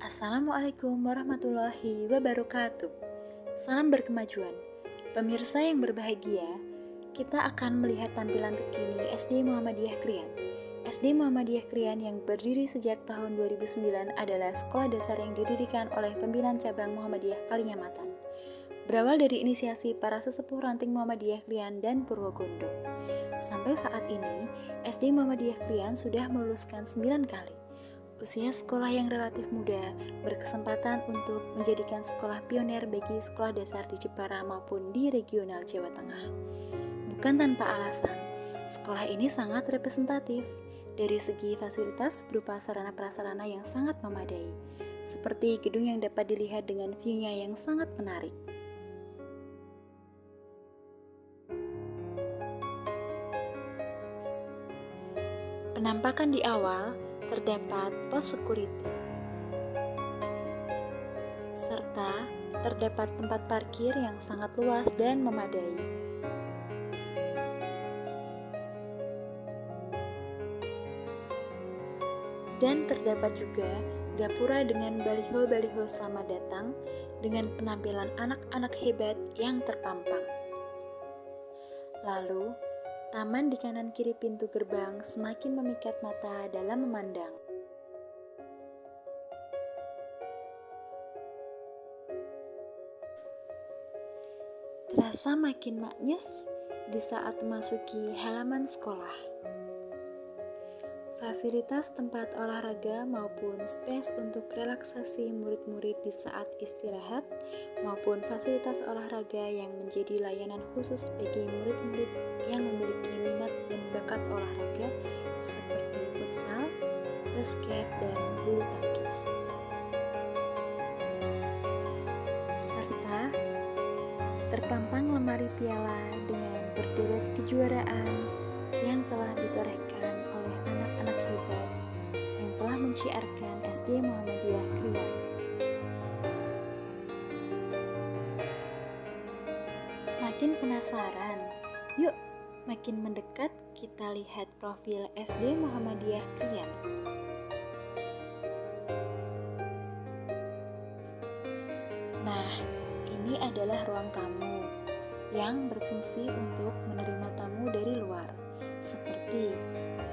Assalamualaikum warahmatullahi wabarakatuh. Salam berkemajuan. Pemirsa yang berbahagia, kita akan melihat tampilan terkini SD Muhammadiyah Krian. SD Muhammadiyah Krian yang berdiri sejak tahun 2009 adalah sekolah dasar yang didirikan oleh pimpinan cabang Muhammadiyah Kalinyamatan. Berawal dari inisiasi para sesepuh ranting Muhammadiyah Krian dan Purwogondo. Sampai saat ini, SD Muhammadiyah Krian sudah meluluskan 9 kali. Usia sekolah yang relatif muda berkesempatan untuk menjadikan sekolah pionir bagi sekolah dasar di Jepara maupun di regional Jawa Tengah. Bukan tanpa alasan, sekolah ini sangat representatif dari segi fasilitas berupa sarana-prasarana yang sangat memadai, seperti gedung yang dapat dilihat dengan view-nya yang sangat menarik. Penampakan di awal terdapat pos security, serta terdapat tempat parkir yang sangat luas dan memadai. Dan terdapat juga gapura dengan baliho-baliho selamat datang dengan penampilan anak-anak hebat yang terpampang. Lalu, taman di kanan kiri pintu gerbang semakin memikat mata dalam memandang. Terasa makin maknyes di saat memasuki halaman sekolah. Fasilitas tempat olahraga maupun space untuk relaksasi murid-murid di saat istirahat maupun fasilitas olahraga yang menjadi layanan khusus bagi murid-murid yang memiliki minat dan bakat olahraga seperti futsal, basket, dan bulu tangkis. Serta terpampang lemari piala dengan berderet kejuaraan yang telah ditorehkan oleh anak-anak hebat yang telah menciarkan SD Muhammadiyah Krian. Makin penasaran? Yuk, makin mendekat kita lihat profil SD Muhammadiyah Krian. Nah, ini adalah ruang tamu yang berfungsi untuk menerima tamu dari luar, seperti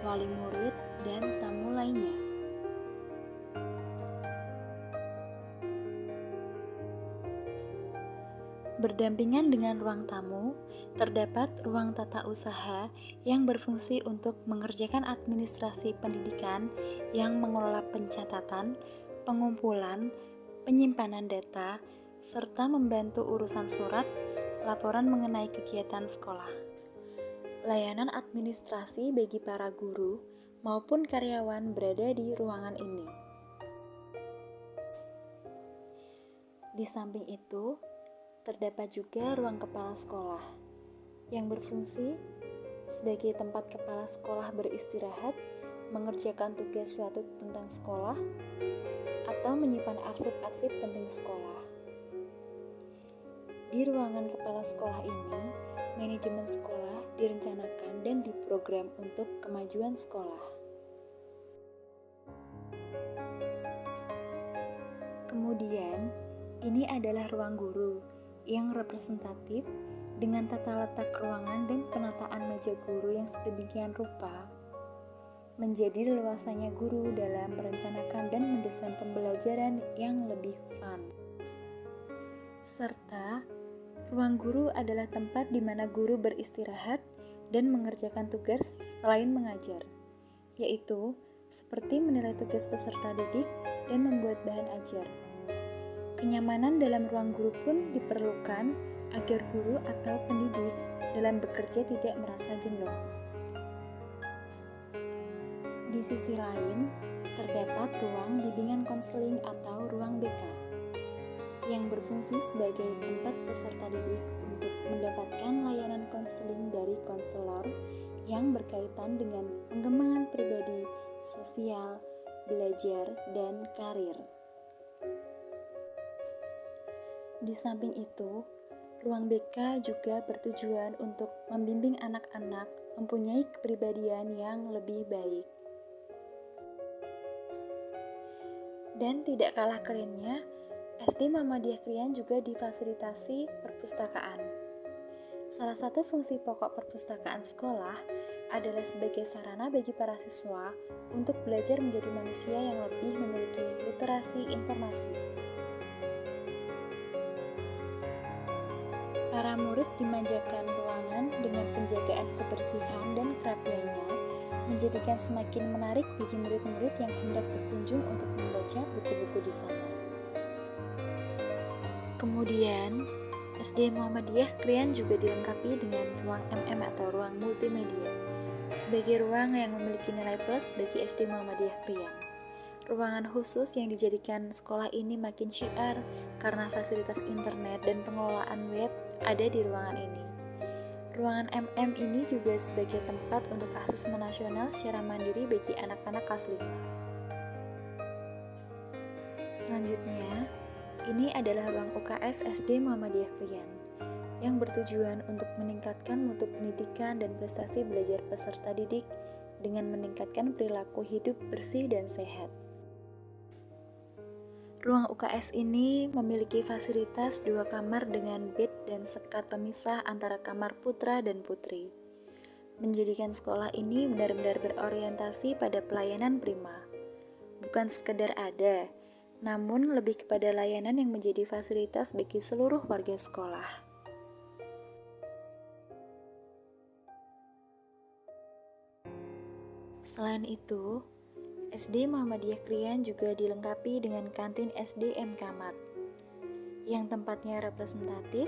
wali murid dan tamu lainnya. Berdampingan dengan ruang tamu, terdapat ruang tata usaha yang berfungsi untuk mengerjakan administrasi pendidikan yang mengelola pencatatan, pengumpulan, penyimpanan data, serta membantu urusan surat, laporan mengenai kegiatan sekolah. Layanan administrasi bagi para guru maupun karyawan berada di ruangan ini. Di samping itu, terdapat juga ruang kepala sekolah yang berfungsi sebagai tempat kepala sekolah beristirahat, mengerjakan tugas suatu tentang sekolah, atau menyimpan arsip-arsip penting sekolah. Di ruangan kepala sekolah ini, manajemen sekolah direncanakan dan diprogram untuk kemajuan sekolah. Kemudian, ini adalah ruang guru yang representatif dengan tata letak ruangan dan penataan meja guru yang sedemikian rupa menjadi leluasannya guru dalam merencanakan dan mendesain pembelajaran yang lebih fun. Serta, ruang guru adalah tempat di mana guru beristirahat dan mengerjakan tugas selain mengajar, yaitu seperti menilai tugas peserta didik dan membuat bahan ajar. Kenyamanan dalam ruang guru pun diperlukan agar guru atau pendidik dalam bekerja tidak merasa jenuh. Di sisi lain, terdapat ruang bimbingan konseling atau ruang BK yang berfungsi sebagai tempat peserta didik untuk mendapatkan layanan konseling dari konselor yang berkaitan dengan pengembangan pribadi, sosial, belajar, dan karir. Di samping itu, ruang BK juga bertujuan untuk membimbing anak-anak mempunyai kepribadian yang lebih baik. Dan tidak kalah kerennya, SD Muhammadiyah Krian juga difasilitasi perpustakaan. Salah satu fungsi pokok perpustakaan sekolah adalah sebagai sarana bagi para siswa untuk belajar menjadi manusia yang lebih memiliki literasi informasi. Para murid dimanjakan ruangan dengan penjagaan kebersihan dan kerapiannya, menjadikan semakin menarik bagi murid-murid yang hendak berkunjung untuk membaca buku-buku di sana. Kemudian, SD Muhammadiyah Krian juga dilengkapi dengan ruang MM atau ruang multimedia, sebagai ruang yang memiliki nilai plus bagi SD Muhammadiyah Krian. Ruangan khusus yang dijadikan sekolah ini makin syiar karena fasilitas internet dan pengelolaan web ada di ruangan ini. Ruangan MM ini juga sebagai tempat untuk asesmen nasional secara mandiri bagi anak-anak kelas 5. Selanjutnya, ini adalah ruang UKS SD Muhammadiyah Krian yang bertujuan untuk meningkatkan mutu pendidikan dan prestasi belajar peserta didik dengan meningkatkan perilaku hidup bersih dan sehat. Ruang UKS ini memiliki fasilitas 2 kamar dengan bed dan sekat pemisah antara kamar putra dan putri, menjadikan sekolah ini benar-benar berorientasi pada pelayanan prima. Bukan sekedar ada, namun lebih kepada layanan yang menjadi fasilitas bagi seluruh warga sekolah. Selain itu, SD Muhammadiyah Krian juga dilengkapi dengan kantin SD MK Mart, yang tempatnya representatif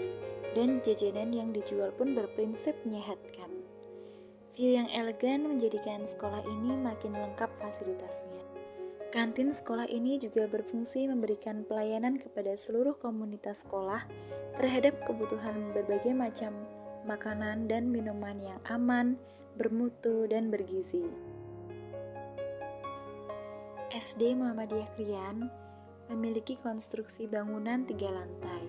dan jajanan yang dijual pun berprinsip menyehatkan. View yang elegan menjadikan sekolah ini makin lengkap fasilitasnya. Kantin sekolah ini juga berfungsi memberikan pelayanan kepada seluruh komunitas sekolah terhadap kebutuhan berbagai macam makanan dan minuman yang aman, bermutu, dan bergizi. SD Muhammadiyah Krian memiliki konstruksi bangunan 3 lantai.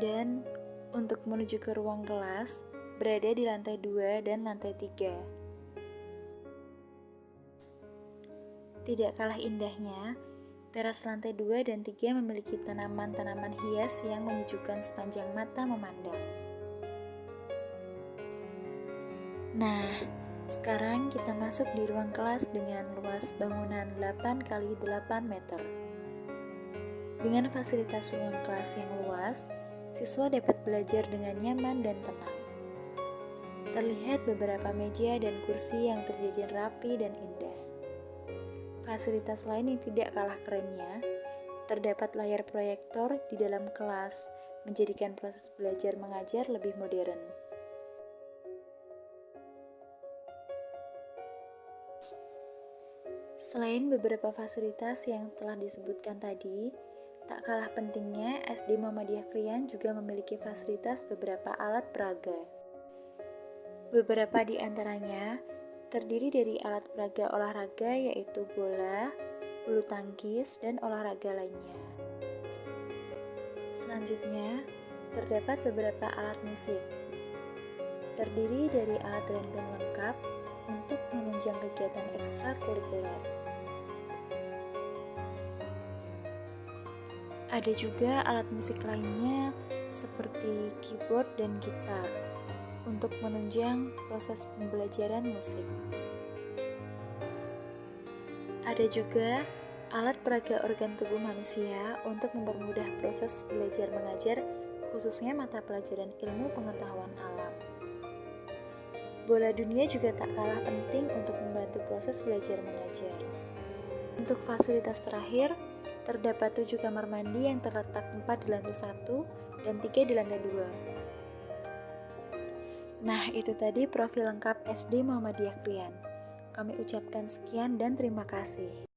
Dan untuk menuju ke ruang kelas berada di lantai 2 dan lantai 3. Tidak kalah indahnya, teras lantai 2 dan 3 memiliki tanaman-tanaman hias yang menyejukkan sepanjang mata memandang. Nah, sekarang kita masuk di ruang kelas dengan luas bangunan 8 x 8 meter. Dengan fasilitas ruang kelas yang luas, siswa dapat belajar dengan nyaman dan tenang. Terlihat beberapa meja dan kursi yang terjajar rapi dan indah. Fasilitas lain yang tidak kalah kerennya, terdapat layar proyektor di dalam kelas, menjadikan proses belajar mengajar lebih modern. Selain beberapa fasilitas yang telah disebutkan tadi, tak kalah pentingnya SD Muhammadiyah Krian juga memiliki fasilitas beberapa alat peraga. Beberapa di antaranya terdiri dari alat peraga olahraga yaitu bola, bulu tangkis, dan olahraga lainnya. Selanjutnya, terdapat beberapa alat musik. Terdiri dari alat drum band lengkap untuk menunjang kegiatan ekstrakurikuler. Ada juga alat musik lainnya seperti keyboard dan gitar untuk menunjang proses pembelajaran musik. Ada juga alat peraga organ tubuh manusia untuk mempermudah proses belajar mengajar, khususnya mata pelajaran ilmu pengetahuan alam. Bola dunia juga tak kalah penting untuk membantu proses belajar mengajar. Untuk fasilitas terakhir, terdapat 7 kamar mandi yang terletak 4 di lantai 1 dan 3 di lantai 2. Nah, itu tadi profil lengkap SD Muhammadiyah Krian. Kami ucapkan sekian dan terima kasih.